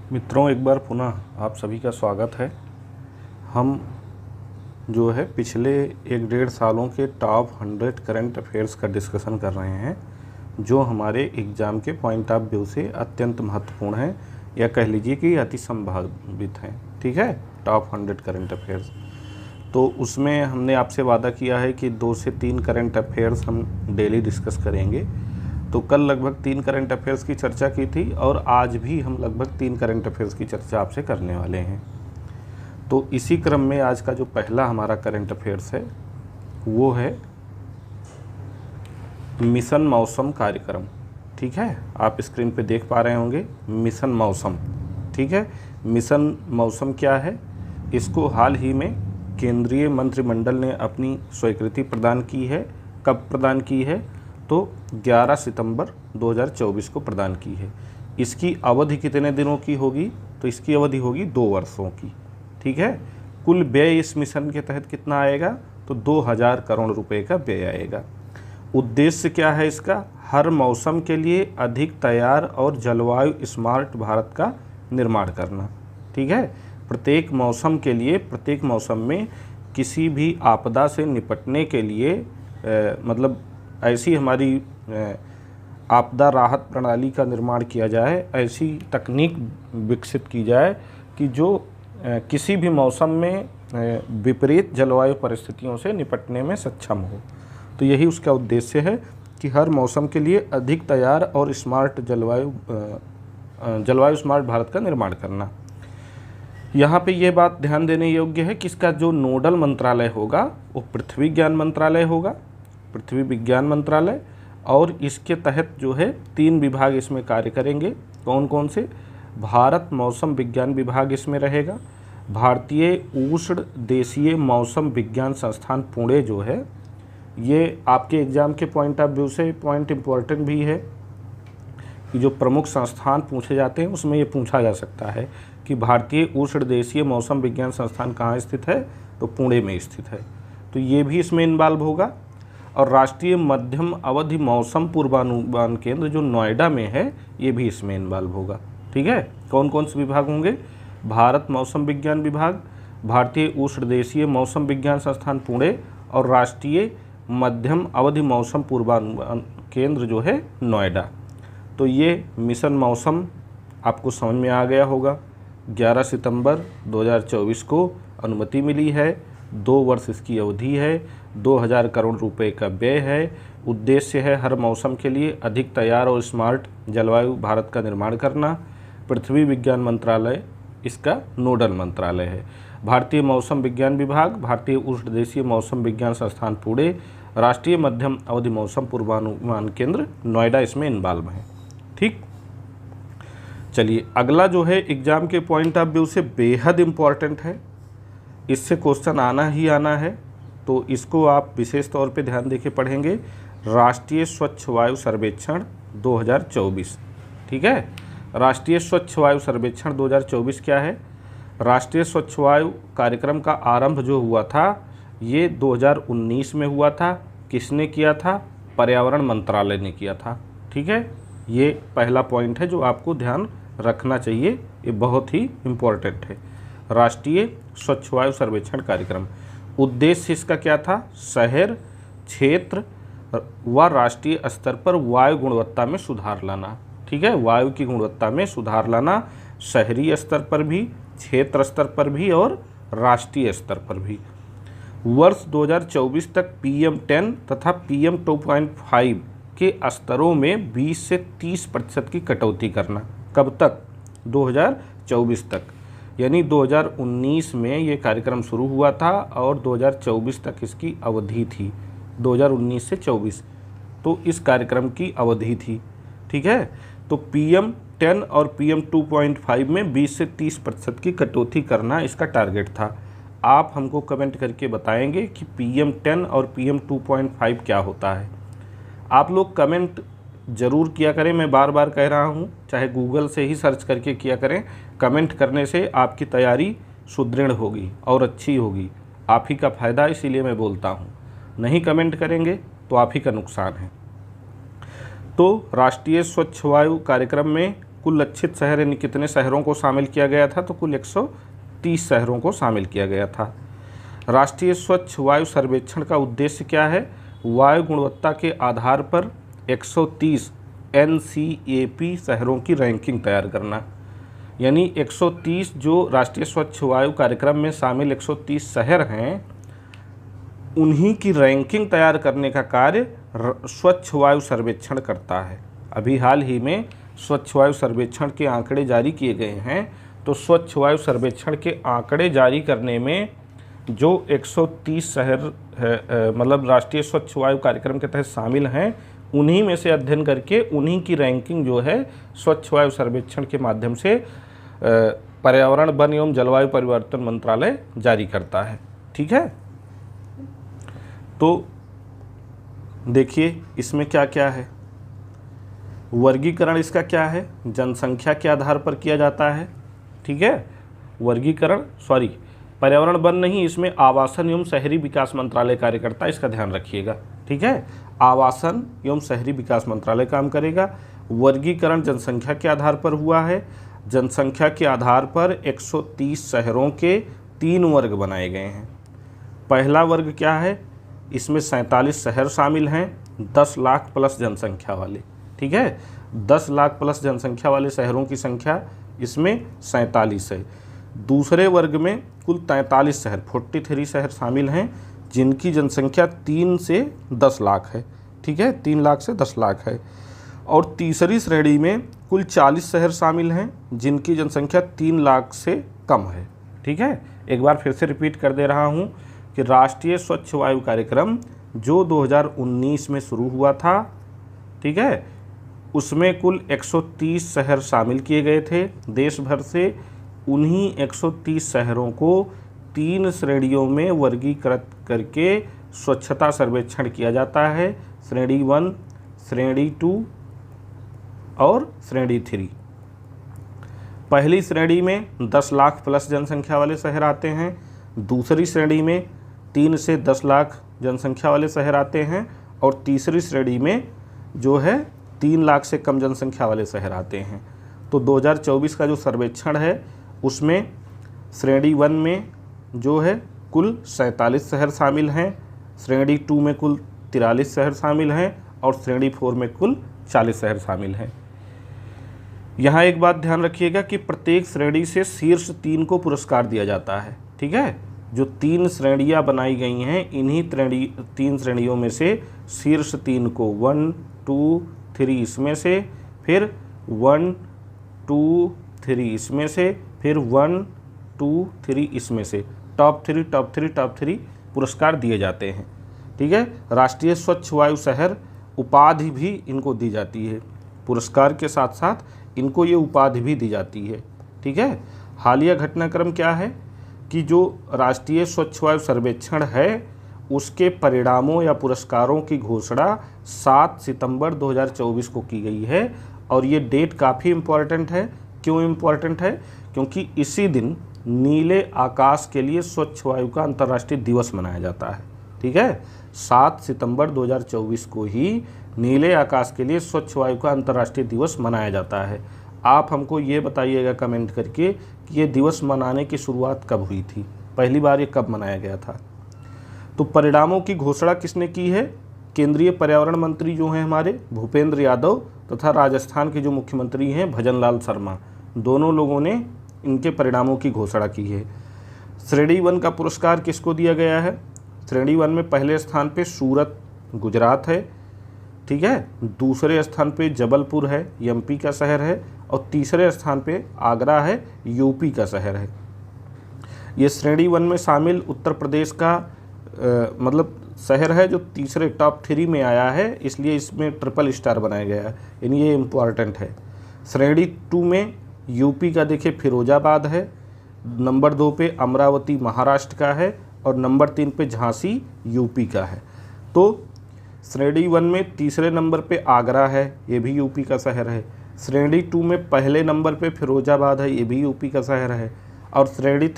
मित्रों, एक बार पुनः आप सभी का स्वागत है। हम जो है पिछले 1-1.5 सालों के टॉप 100 करंट अफेयर्स का डिस्कशन कर रहे हैं, जो हमारे एग्ज़ाम के पॉइंट ऑफ व्यू से अत्यंत महत्वपूर्ण हैं, या कह लीजिए कि अति संभावित हैं। ठीक है, टॉप 100 करंट अफेयर्स। तो उसमें हमने आपसे वादा किया है कि 2 से 3 करंट अफेयर्स हम डेली डिस्कस करेंगे। तो कल लगभग 3 करंट अफेयर्स की चर्चा की थी और आज भी हम लगभग 3 करंट अफेयर्स की चर्चा आपसे करने वाले हैं। तो इसी क्रम में आज का जो पहला हमारा करंट अफेयर्स है वो है मिशन मौसम कार्यक्रम। ठीक है, आप स्क्रीन पे देख पा रहे होंगे मिशन मौसम। ठीक है, मिशन मौसम क्या है? इसको हाल ही में केंद्रीय मंत्रिमंडल ने अपनी स्वीकृति प्रदान की है। कब प्रदान की है? तो 11 सितंबर 2024 को प्रदान की है। इसकी अवधि कितने दिनों की होगी? तो इसकी अवधि होगी 2 वर्षों की। ठीक है, कुल व्यय इस मिशन के तहत कितना आएगा? तो 2000 करोड़ रुपए का व्यय आएगा। उद्देश्य क्या है इसका? हर मौसम के लिए अधिक तैयार और जलवायु स्मार्ट भारत का निर्माण करना। ठीक है, प्रत्येक मौसम के लिए, प्रत्येक मौसम में किसी भी आपदा से निपटने के लिए मतलब ऐसी हमारी आपदा राहत प्रणाली का निर्माण किया जाए, ऐसी तकनीक विकसित की जाए कि जो किसी भी मौसम में विपरीत जलवायु परिस्थितियों से निपटने में सक्षम हो। तो यही उसका उद्देश्य है कि हर मौसम के लिए अधिक तैयार और स्मार्ट जलवायु स्मार्ट भारत का निर्माण करना। यहाँ पे ये बात ध्यान देने योग्य है कि इसका जो नोडल मंत्रालय होगा वो पृथ्वी विज्ञान मंत्रालय होगा, पृथ्वी विज्ञान मंत्रालय। और इसके तहत जो है 3 विभाग इसमें कार्य करेंगे। कौन कौन से? भारत मौसम विज्ञान विभाग इसमें रहेगा। भारतीय उष्ण देशीय मौसम विज्ञान संस्थान पुणे जो है, ये आपके एग्ज़ाम के पॉइंट ऑफ व्यू से पॉइंट इम्पोर्टेंट भी है कि जो प्रमुख संस्थान पूछे जाते हैं उसमें ये पूछा जा सकता है कि भारतीय उष्ण देशीय मौसम विज्ञान संस्थान कहाँ स्थित है? तो पुणे में स्थित है। तो ये भी इसमें इन्वॉल्व होगा। और राष्ट्रीय मध्यम अवधि मौसम पूर्वानुमान केंद्र जो नोएडा में है, ये भी इसमें इन्वॉल्व होगा। ठीक है, कौन कौन से विभाग होंगे? भारत मौसम विज्ञान विभाग, भारतीय उष्ण देशीय मौसम विज्ञान संस्थान पुणे और राष्ट्रीय मध्यम अवधि मौसम पूर्वानुमान केंद्र जो है नोएडा। तो ये मिशन मौसम आपको समझ में आ गया होगा। 11 सितंबर 2024 को अनुमति मिली है। 2 वर्ष इसकी अवधि है। 2000 करोड़ रुपए का व्यय है। उद्देश्य है हर मौसम के लिए अधिक तैयार और स्मार्ट जलवायु भारत का निर्माण करना। पृथ्वी विज्ञान मंत्रालय इसका नोडल मंत्रालय है। भारतीय मौसम विज्ञान विभाग, भारतीय उष्ण देशीय मौसम विज्ञान संस्थान पुणे, राष्ट्रीय मध्यम अवधि मौसम पूर्वानुमान केंद्र नोएडा इसमें इन्वॉल्व है। ठीक, चलिए अगला जो है एग्जाम के पॉइंट ऑफ व्यू से बेहद इम्पॉर्टेंट है, इससे क्वेश्चन आना ही आना है। तो इसको आप विशेष तौर पे ध्यान देके पढ़ेंगे। राष्ट्रीय स्वच्छ वायु सर्वेक्षण 2024। ठीक है, राष्ट्रीय स्वच्छ वायु सर्वेक्षण 2024 क्या है? राष्ट्रीय स्वच्छ वायु कार्यक्रम का आरंभ जो हुआ था ये 2019 में हुआ था। किसने किया था? पर्यावरण मंत्रालय ने किया था। ठीक है, ये पहला पॉइंट है जो आपको ध्यान रखना चाहिए, ये बहुत ही इम्पोर्टेंट है। राष्ट्रीय स्वच्छ वायु सर्वेक्षण कार्यक्रम, उद्देश्य इसका क्या था? शहर, क्षेत्र व राष्ट्रीय स्तर पर वायु गुणवत्ता में सुधार लाना। ठीक है, वायु की गुणवत्ता में सुधार लाना, शहरी स्तर पर भी, क्षेत्र स्तर पर भी और राष्ट्रीय स्तर पर भी। वर्ष 2024 तक PM10 तथा PM2.5 के स्तरों में 20 से 30% की कटौती करना। कब तक? 2024 तक। यानी 2019 में ये कार्यक्रम शुरू हुआ था और 2024 तक इसकी अवधि थी। 2019 से 24 तो इस कार्यक्रम की अवधि थी। ठीक है, तो PM10 और PM2.5 में 20 से 30% की कटौती करना इसका टारगेट था। आप हमको कमेंट करके बताएंगे कि PM10 और PM2.5 क्या होता है। आप लोग कमेंट ज़रूर किया करें, मैं बार बार कह रहा हूँ, चाहे गूगल से ही सर्च करके किया करें। कमेंट करने से आपकी तैयारी सुदृढ़ होगी और अच्छी होगी। आप ही का फ़ायदा, इसीलिए मैं बोलता हूँ। नहीं कमेंट करेंगे तो आप ही का नुकसान है। तो राष्ट्रीय स्वच्छ वायु कार्यक्रम में कुल लक्षित शहर यानी कितने शहरों को शामिल किया गया था, तो कुल 130 शहरों को शामिल किया गया था। राष्ट्रीय स्वच्छ वायु सर्वेक्षण का उद्देश्य क्या है? वायु गुणवत्ता के आधार पर 130 NCAP शहरों की रैंकिंग तैयार करना, यानी 130 जो राष्ट्रीय स्वच्छ वायु कार्यक्रम में शामिल 130 शहर हैं, उन्हीं की रैंकिंग तैयार करने का कार्य स्वच्छ वायु सर्वेक्षण करता है। अभी हाल ही में स्वच्छ वायु सर्वेक्षण के आंकड़े जारी किए गए हैं, तो स्वच्छ वायु सर्वेक्षण के आंकड़े जारी करने में जो 130 शहर मतलब राष्ट्रीय स्वच्छ वायु कार्यक्रम के तहत शामिल हैं, उन्हीं में से अध्ययन करके उन्हीं की रैंकिंग जो है स्वच्छ वायु सर्वेक्षण के माध्यम से पर्यावरण, वन एवं जलवायु परिवर्तन मंत्रालय जारी करता है। ठीक है, तो देखिए इसमें क्या क्या है। वर्गीकरण इसका क्या है? जनसंख्या के आधार पर किया जाता है। ठीक है, वर्गीकरण पर्यावरण वन नहीं, इसमें आवासन एवं शहरी विकास मंत्रालय कार्य करता है, इसका ध्यान रखिएगा। ठीक है, आवासन एवं शहरी विकास मंत्रालय काम करेगा। वर्गीकरण जनसंख्या के आधार पर हुआ है। जनसंख्या के आधार पर 130 शहरों के 3 वर्ग बनाए गए हैं। पहला वर्ग क्या है? इसमें 47 शहर शामिल हैं 10 लाख प्लस जनसंख्या वाले। ठीक है, 10 लाख प्लस जनसंख्या वाले शहरों की संख्या इसमें 47 है। दूसरे वर्ग में कुल 43 शहर 43 शहर शामिल हैं, जिनकी जनसंख्या 3 से 10 लाख है। ठीक है, 3 लाख से 10 लाख है। और तीसरी श्रेणी में कुल 40 शहर शामिल हैं, जिनकी जनसंख्या 3 लाख से कम है। ठीक है, एक बार फिर से रिपीट कर दे रहा हूँ कि राष्ट्रीय स्वच्छ वायु कार्यक्रम जो 2019 में शुरू हुआ था, ठीक है, उसमें कुल 130 शहर शामिल किए गए थे देश भर से। उन्हीं 130 शहरों को 3 श्रेणियों में वर्गीकृत करके स्वच्छता सर्वेक्षण किया जाता है, श्रेणी 1, श्रेणी 2 और श्रेणी 3। पहली श्रेणी में 10 लाख प्लस जनसंख्या वाले शहर आते हैं। दूसरी श्रेणी में 3 से 10 लाख जनसंख्या वाले शहर आते हैं। और तीसरी श्रेणी में जो है 3 लाख से कम जनसंख्या वाले शहर आते हैं। तो 2024 का जो सर्वेक्षण है उसमें श्रेणी 1 में जो है कुल 47 शहर शामिल हैं, श्रेणी 2 में कुल 43 शहर शामिल हैं और श्रेणी 4 में कुल 40 शहर शामिल हैं। यहाँ एक बात ध्यान रखिएगा कि प्रत्येक श्रेणी से शीर्ष 3 को पुरस्कार दिया जाता है। ठीक है, जो 3 श्रेणियाँ बनाई गई हैं, इन्हीं 3 श्रेणियों में से शीर्ष 3 को 1, 2, 3 इसमें से, फिर 1, 2, 3 इसमें से, फिर 1, 2, 3 इसमें से टॉप 3 पुरस्कार दिए जाते हैं। ठीक है, राष्ट्रीय स्वच्छ वायु शहर उपाधि भी इनको दी जाती है। पुरस्कार के साथ साथ इनको ये उपाधि भी दी जाती है। ठीक है, हालिया घटनाक्रम क्या है कि जो राष्ट्रीय स्वच्छ वायु सर्वेक्षण है उसके परिणामों या पुरस्कारों की घोषणा 7 सितंबर 2024 को की गई है। और ये डेट काफ़ी इम्पॉर्टेंट है। क्यों इम्पॉर्टेंट है? क्योंकि इसी दिन नीले आकाश के लिए स्वच्छ वायु का अंतर्राष्ट्रीय दिवस मनाया जाता है। ठीक है, 7 सितंबर 2024 को ही नीले आकाश के लिए स्वच्छ वायु का अंतर्राष्ट्रीय दिवस मनाया जाता है। आप हमको ये बताइएगा कमेंट करके कि ये दिवस मनाने की शुरुआत कब हुई थी, पहली बार ये कब मनाया गया था। तो परिणामों की घोषणा किसने की है? केंद्रीय पर्यावरण मंत्री जो हैं हमारे भूपेंद्र यादव तथा राजस्थान के जो मुख्यमंत्री हैं भजन लाल शर्मा, दोनों लोगों ने इनके परिणामों की घोषणा की है। श्रेणी 1 का पुरस्कार किसको दिया गया है? श्रेणी 1 में पहले स्थान पे सूरत गुजरात है। ठीक है, दूसरे स्थान पे जबलपुर है, एमपी का शहर है। और तीसरे स्थान पे आगरा है, यूपी का शहर है। ये श्रेणी 1 में शामिल उत्तर प्रदेश का मतलब शहर है जो तीसरे टॉप 3 में आया है, इसलिए इसमें ट्रिपल स्टार बनाया गया है, यानी ये इम्पॉर्टेंट है। श्रेणी 2 में यूपी का देखिए फिरोजाबाद है, नंबर 2 पे अमरावती महाराष्ट्र का है और नंबर 3 पे झांसी यूपी का है। तो श्रेणी 1 में तीसरे नंबर पे आगरा है, ये भी यूपी का शहर है। श्रेणी 2 में पहले नंबर पे फिरोजाबाद है, ये भी यूपी का शहर है। और श्रेणी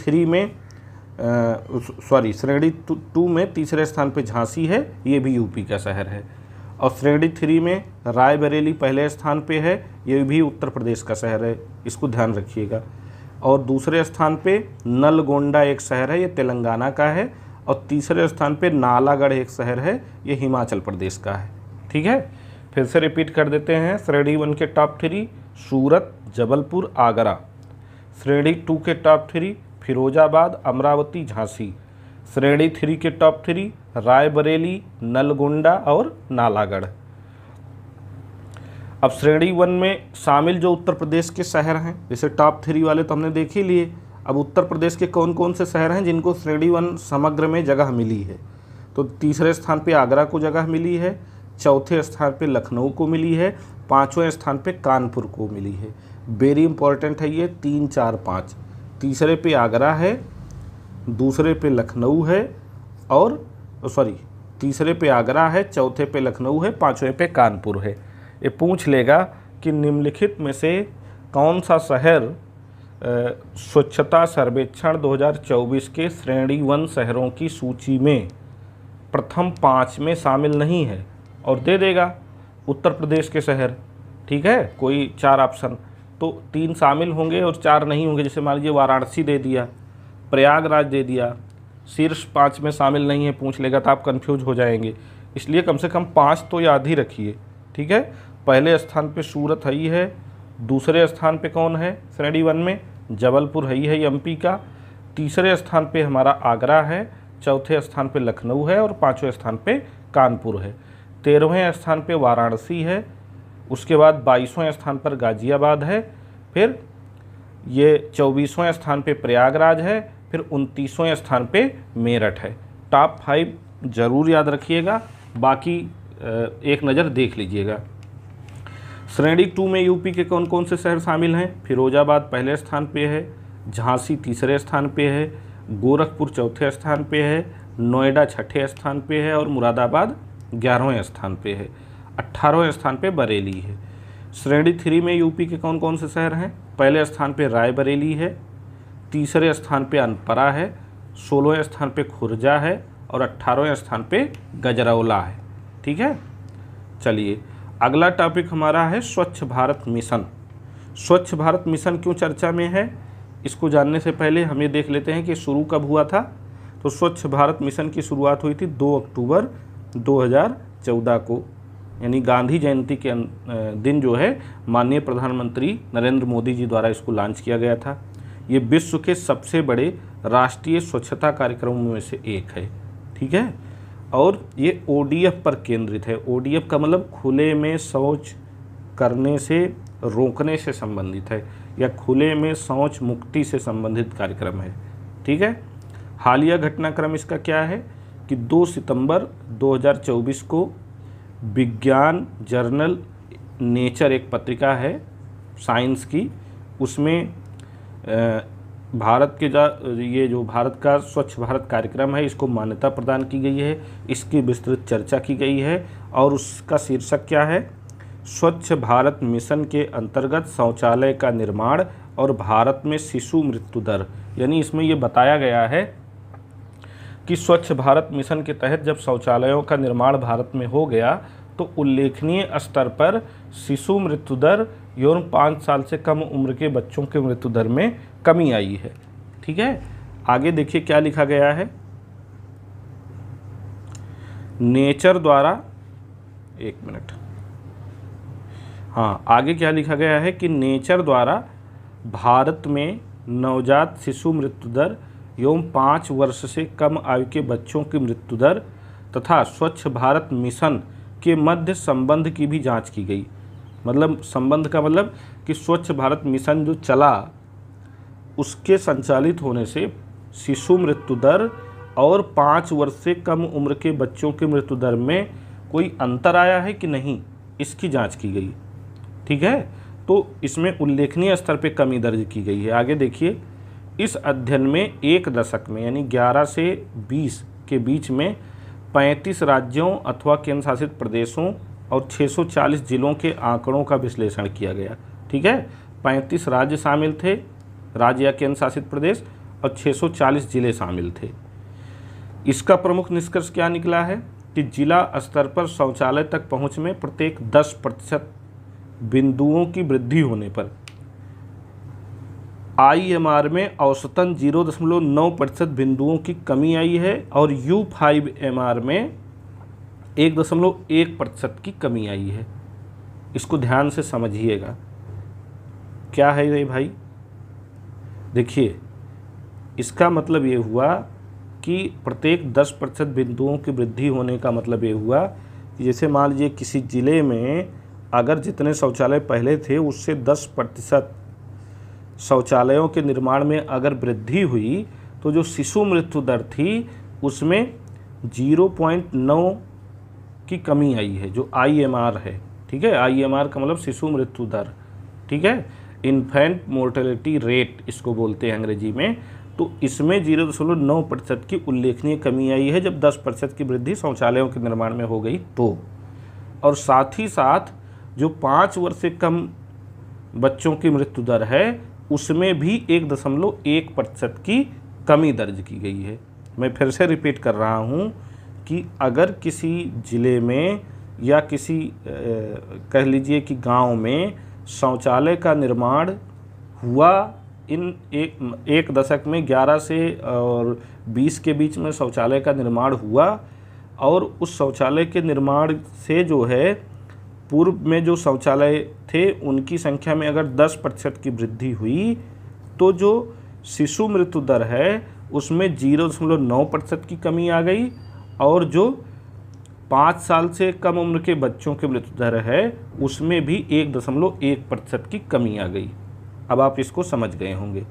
2 में तीसरे स्थान पे झांसी है, ये भी यूपी का शहर है। और श्रेणी 3 में रायबरेली पहले स्थान पे है, ये भी उत्तर प्रदेश का शहर है, इसको ध्यान रखिएगा। और दूसरे स्थान पे नलगोंडा एक शहर है, ये तेलंगाना का है। और तीसरे स्थान पे नालागढ़ एक शहर है, ये हिमाचल प्रदेश का है। ठीक है, फिर से रिपीट कर देते हैं। श्रेणी 1 के टॉप 3 सूरत, जबलपुर, आगरा। श्रेणी 2 के टॉप 3 फिरोजाबाद, अमरावती, झांसी। श्रेणी 3 के टॉप 3 रायबरेली, नलगोंडा और नालागढ़। अब श्रेणी 1 में शामिल जो उत्तर प्रदेश के शहर हैं, जैसे टॉप 3 वाले तो हमने देख ही लिए। अब उत्तर प्रदेश के कौन कौन से शहर हैं जिनको श्रेणी 1 समग्र में जगह मिली है, तो तीसरे स्थान पे आगरा को जगह मिली है, चौथे स्थान पे लखनऊ को मिली है, पाँचवें स्थान पे कानपुर को मिली है। वेरी इंपॉर्टेंट है ये 3, 4, 5। तीसरे पे आगरा है, दूसरे पे लखनऊ है, और तीसरे पे आगरा है, चौथे पे लखनऊ है, पाँचवें पे कानपुर है। ये पूछ लेगा कि निम्नलिखित में से कौन सा शहर स्वच्छता सर्वेक्षण 2024 के श्रेणी 1 शहरों की सूची में प्रथम 5 में शामिल नहीं है, और दे देगा उत्तर प्रदेश के शहर। ठीक है, कोई 4 ऑप्शन, तो 3 शामिल होंगे और 4 नहीं होंगे। जैसे मान लीजिए वाराणसी दे दिया, प्रयागराज दे दिया, शीर्ष 5 में शामिल नहीं है, पूछ लेगा तो आप कंफ्यूज हो जाएंगे। इसलिए कम से कम 5 तो याद ही रखिए। ठीक है, पहले स्थान पे सूरत है ही है, दूसरे स्थान पे कौन है श्रेणी 1 में, जबलपुर है ही है एमपी का, तीसरे स्थान पे हमारा आगरा है, चौथे स्थान पे लखनऊ है और पाँचवें स्थान पे कानपुर है। 13वें स्थान पे वाराणसी है, उसके बाद 22वें स्थान पर गाज़ियाबाद है, फिर ये 24वें स्थान पे प्रयागराज है, फिर 29वें स्थान पे मेरठ है। टॉप 5 ज़रूर याद रखिएगा, बाकी एक नज़र देख लीजिएगा। श्रेणी 2 में यूपी के कौन कौन से शहर शामिल हैं? फिरोजाबाद पहले स्थान पे है, झांसी तीसरे स्थान पे है, गोरखपुर चौथे स्थान पे है, नोएडा छठे स्थान पे है और मुरादाबाद 11वें स्थान पे है। 18वें स्थान पे बरेली है। श्रेणी 3 में यूपी के कौन कौन से शहर हैं? पहले स्थान पे रायबरेली है, तीसरे स्थान पे अनपरा है, 16वें स्थान पे खुर्जा है और 18वें स्थान पे गजरौला है। ठीक है, चलिए अगला टॉपिक हमारा है स्वच्छ भारत मिशन। स्वच्छ भारत मिशन क्यों चर्चा में है, इसको जानने से पहले हम ये देख लेते हैं कि शुरू कब हुआ था। तो स्वच्छ भारत मिशन की शुरुआत हुई थी 2 अक्टूबर 2014 को, यानी गांधी जयंती के दिन जो है माननीय प्रधानमंत्री नरेंद्र मोदी जी द्वारा इसको लॉन्च किया गया था। ये विश्व के सबसे बड़े राष्ट्रीय स्वच्छता कार्यक्रमों में से एक है। ठीक है, और ये ODF पर केंद्रित है। ODF का मतलब खुले में शौच करने से रोकने से संबंधित है, या खुले में शौच मुक्ति से संबंधित कार्यक्रम है। ठीक है, हालिया घटनाक्रम इसका क्या है कि 2 सितंबर 2024 को विज्ञान जर्नल नेचर एक पत्रिका है साइंस की, उसमें भारत के ये जो भारत का स्वच्छ भारत कार्यक्रम है इसको मान्यता प्रदान की गई है, इसकी विस्तृत चर्चा की गई है और उसका शीर्षक क्या है? स्वच्छ भारत मिशन के अंतर्गत शौचालय का निर्माण और भारत में शिशु मृत्यु दर। यानी इसमें ये बताया गया है कि स्वच्छ भारत मिशन के तहत जब शौचालयों का निर्माण भारत में हो गया तो उल्लेखनीय स्तर पर शिशु मृत्यु दर एवं 5 साल से कम उम्र के बच्चों के मृत्यु दर में कमी आई है। ठीक है, आगे देखिए क्या लिखा गया है। नेचर द्वारा, एक मिनट, हाँ आगे क्या लिखा गया है कि नेचर द्वारा भारत में नवजात शिशु मृत्यु दर एवं 5 वर्ष से कम आयु के बच्चों की मृत्यु दर तथा स्वच्छ भारत मिशन के मध्य संबंध की भी जांच की गई। मतलब संबंध का मतलब कि स्वच्छ भारत मिशन जो चला उसके संचालित होने से शिशु मृत्यु दर और 5 वर्ष से कम उम्र के बच्चों की मृत्यु दर में कोई अंतर आया है कि नहीं, इसकी जांच की गई। ठीक है, तो इसमें उल्लेखनीय स्तर पे कमी दर्ज की गई है। आगे देखिए, इस अध्ययन में एक दशक में यानी 11 से 20 के बीच में 35 राज्यों अथवा केंद्र शासित प्रदेशों और 640 जिलों के आंकड़ों का विश्लेषण किया गया। ठीक है, 35 राज्य शामिल थे, राज्य या केंद्र शासित प्रदेश, और 640 जिले शामिल थे। इसका प्रमुख निष्कर्ष क्या निकला है कि जिला स्तर पर शौचालय तक पहुंच में प्रत्येक 10% बिंदुओं की वृद्धि होने पर IMR में औसतन 0.9% बिंदुओं की कमी आई है और U5MR में 1.1% की कमी आई है। इसको ध्यान से समझिएगा, क्या है ये भाई? देखिए, इसका मतलब ये हुआ कि प्रत्येक 10% बिंदुओं की वृद्धि होने का मतलब ये हुआ कि जैसे मान लीजिए किसी ज़िले में अगर जितने शौचालय पहले थे उससे 10% शौचालयों के निर्माण में अगर वृद्धि हुई तो जो शिशु मृत्यु दर थी उसमें 0.9 की कमी आई है, जो IMR है। ठीक है, IMR का मतलब शिशु मृत्यु दर, ठीक है, इन्फेंट मोर्टेलिटी रेट इसको बोलते हैं अंग्रेजी में। तो इसमें 0.9% की उल्लेखनीय कमी आई है जब 10% की वृद्धि शौचालयों के निर्माण में हो गई तो। और साथ ही साथ जो 5 वर्ष से कम बच्चों की मृत्यु दर है उसमें भी 1.1% की कमी दर्ज की गई है। मैं फिर से रिपीट कर रहा हूँ कि अगर किसी ज़िले में या किसी कह लीजिए कि गांव में शौचालय का निर्माण हुआ, इन एक दशक में 11 से और 20 के बीच में शौचालय का निर्माण हुआ, और उस शौचालय के निर्माण से जो है पूर्व में जो शौचालय थे उनकी संख्या में अगर 10% की वृद्धि हुई तो जो शिशु मृत्यु दर है उसमें 0.9% की कमी आ गई, और जो 5 साल से कम उम्र के बच्चों की मृत्यु दर है उसमें भी 1.1% की कमी आ गई। अब आप इसको समझ गए होंगे।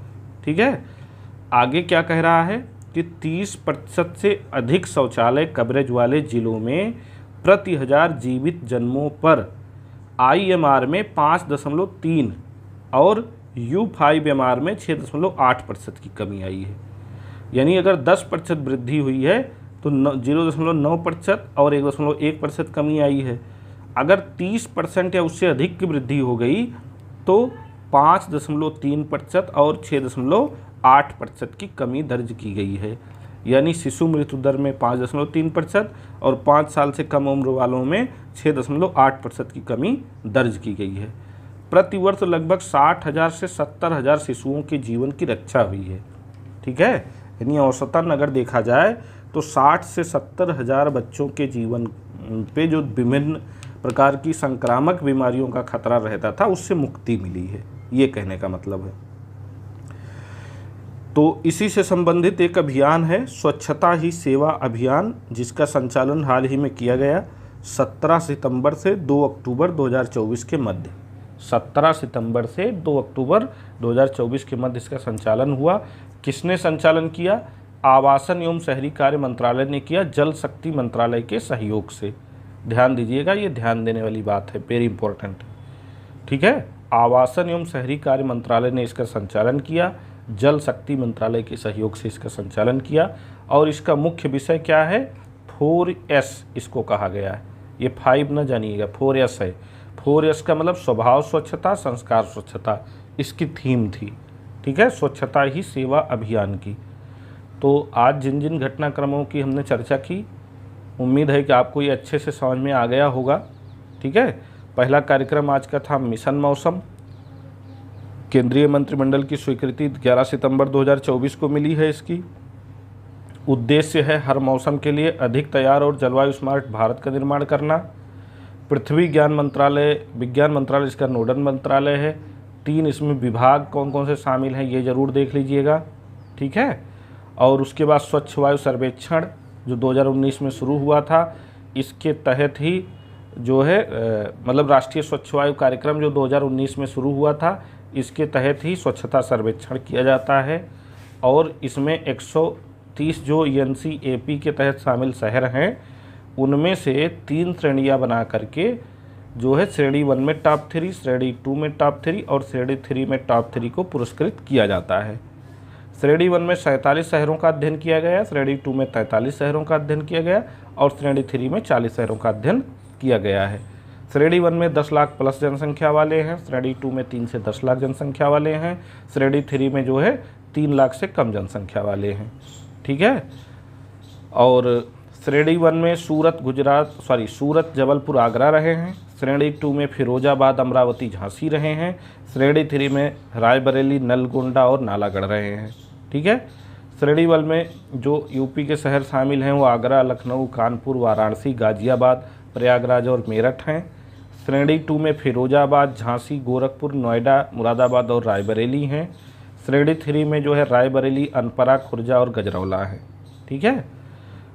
ठीक है, आगे क्या कह रहा है कि 30% से अधिक शौचालय कवरेज वाले जिलों में प्रति 1000 जीवित जन्मों पर IMR में 5.3 और U5MR में 6.8% की कमी आई है। यानी अगर 10% वृद्धि हुई है तो 0.9% और 1.1% कमी आई है। अगर 30% या उससे अधिक की वृद्धि हो गई तो 5.3% और 6.8% की कमी दर्ज की गई है। यानी शिशु मृत्यु दर में 5.3% और 5 साल से कम उम्र वालों में 6.8% की कमी दर्ज की गई है। प्रतिवर्ष लगभग 60,000 से 70,000 शिशुओं के जीवन की रक्षा हुई है। ठीक है, यानी औसतन अगर देखा जाए तो 60 से 70,000 बच्चों के जीवन पे जो विभिन्न प्रकार की संक्रामक बीमारियों का खतरा रहता था उससे मुक्ति मिली है, ये कहने का मतलब है। तो इसी से संबंधित एक अभियान है स्वच्छता ही सेवा अभियान, जिसका संचालन हाल ही में किया गया 17 सितंबर से 2 अक्टूबर 2024 के मध्य। 17 सितंबर से 2 अक्टूबर 2024 के मध्य इसका संचालन हुआ। किसने संचालन किया? आवासन एवं शहरी कार्य मंत्रालय ने किया, जल शक्ति मंत्रालय के सहयोग से। ध्यान दीजिएगा, ये ध्यान देने वाली बात है, वेरी इंपॉर्टेंट। ठीक है, आवासन एवं शहरी कार्य मंत्रालय ने इसका संचालन किया, जल शक्ति मंत्रालय के सहयोग से इसका संचालन किया। और इसका मुख्य विषय क्या है? 4S इसको कहा गया है। ये 5 न जानिएगा, 4S है। 4S का मतलब स्वभाव स्वच्छता, संस्कार स्वच्छता, इसकी थीम थी। ठीक है, स्वच्छता ही सेवा अभियान की। तो आज जिन जिन घटनाक्रमों की हमने चर्चा की, उम्मीद है कि आपको ये अच्छे से समझ में आ गया होगा। ठीक है, पहला कार्यक्रम आज का था मिशन मौसम। केंद्रीय मंत्रिमंडल की स्वीकृति 11 सितंबर 2024 को मिली है। इसकी उद्देश्य है हर मौसम के लिए अधिक तैयार और जलवायु स्मार्ट भारत का निर्माण करना। पृथ्वी विज्ञान मंत्रालय इसका नोडल मंत्रालय है। 3 इसमें विभाग कौन कौन से शामिल हैं ये ज़रूर देख लीजिएगा। ठीक है, और उसके बाद स्वच्छ वायु सर्वेक्षण जो 2019 में शुरू हुआ था, इसके तहत ही जो है मतलब राष्ट्रीय स्वच्छ वायु कार्यक्रम जो 2019 में शुरू हुआ था, इसके तहत ही स्वच्छता सर्वेक्षण किया जाता है। और इसमें 130 जो NCAP के तहत शामिल शहर हैं उनमें से 3 श्रेणियां बना करके जो है श्रेणी 1 में टॉप 3, श्रेणी 2 में टॉप 3 और श्रेणी 3 में टॉप 3 को पुरस्कृत किया जाता है। श्रेणी 1 में 47 शहरों का अध्ययन किया गया, श्रेणी 2 में 43 शहरों का अध्ययन किया गया और श्रेणी 3 में 40 शहरों का अध्ययन किया गया है। श्रेणी 1 में 10 लाख प्लस जनसंख्या वाले हैं, श्रेणी 2 में 3 से 10 लाख जनसंख्या वाले हैं, श्रेणी 3 में जो है 3 लाख से कम जनसंख्या वाले हैं। ठीक है, और श्रेणी 1 में सूरत जबलपुर आगरा रहे हैं। श्रेणी 2 में फिरोजाबाद अमरावती झांसी रहे हैं। श्रेणी 3 में रायबरेली नलगोंडा और नालागढ़ रहे हैं। ठीक है। श्रेणी 1 में जो यूपी के शहर शामिल हैं वो आगरा, लखनऊ, कानपुर, वाराणसी, गाजियाबाद, प्रयागराज और मेरठ हैं। श्रेणी 2 में फिरोजाबाद, झांसी, गोरखपुर, नोएडा, मुरादाबाद और रायबरेली हैं। श्रेणी 3 में जो है रायबरेली, अनपरा, खुर्जा और गजरौला है। ठीक है।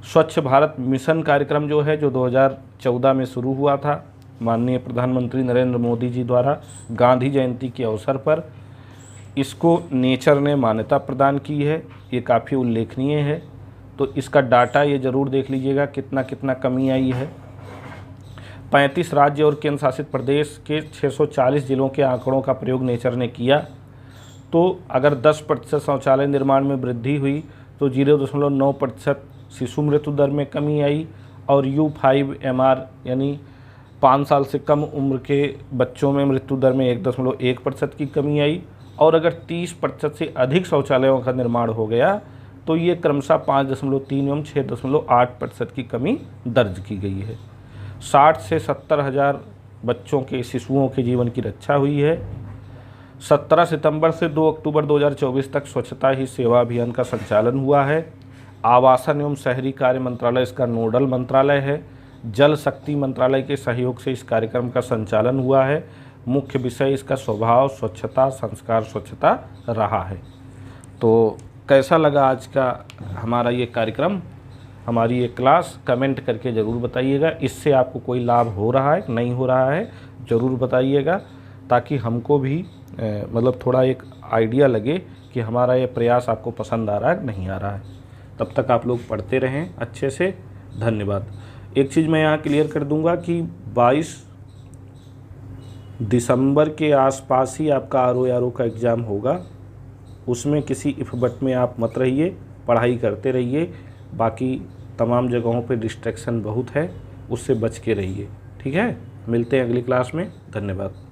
स्वच्छ भारत मिशन कार्यक्रम जो है जो 2014 में शुरू हुआ था माननीय प्रधानमंत्री नरेंद्र मोदी जी द्वारा गांधी जयंती के अवसर पर, इसको नेचर ने मान्यता प्रदान की है। ये काफ़ी उल्लेखनीय है। तो इसका डाटा ये ज़रूर देख लीजिएगा कितना कमी आई है। 35 राज्य और केंद्र शासित प्रदेश के 640 जिलों के आंकड़ों का प्रयोग नेचर ने किया। तो अगर 10% शौचालय निर्माण में वृद्धि हुई तो 0.9% शिशु मृत्यु दर में कमी आई और U5MR यानी 5 साल से कम उम्र के बच्चों में मृत्यु दर में 1.1% की कमी आई। और अगर 30% से अधिक शौचालयों का निर्माण हो गया तो ये क्रमशः 5.3 एवं 6.8% की कमी दर्ज की गई है। 60 से 70 हज़ार बच्चों के शिशुओं के जीवन की रक्षा हुई है। 17 सितंबर से 2 अक्टूबर 2024 तक स्वच्छता ही सेवा अभियान का संचालन हुआ है। आवासन एवं शहरी कार्य मंत्रालय इसका नोडल मंत्रालय है। जल शक्ति मंत्रालय के सहयोग से इस कार्यक्रम का संचालन हुआ है। मुख्य विषय इसका स्वभाव स्वच्छता, संस्कार स्वच्छता रहा है। तो कैसा लगा आज का हमारा ये कार्यक्रम, हमारी ये क्लास, कमेंट करके ज़रूर बताइएगा। इससे आपको कोई लाभ हो रहा है नहीं हो रहा है ज़रूर बताइएगा, ताकि हमको भी मतलब थोड़ा एक आइडिया लगे कि हमारा ये प्रयास आपको पसंद आ रहा है नहीं आ रहा है। तब तक आप लोग पढ़ते रहें अच्छे से। धन्यवाद। एक चीज़ मैं यहाँ क्लियर कर दूंगा कि 22 दिसंबर के आसपास ही आपका RO का एग्ज़ाम होगा। उसमें किसी इफ बट में आप मत रहिए, पढ़ाई करते रहिए। बाकी तमाम जगहों पे डिस्ट्रैक्शन बहुत है, उससे बच के रहिए। ठीक है। मिलते हैं अगली क्लास में। धन्यवाद।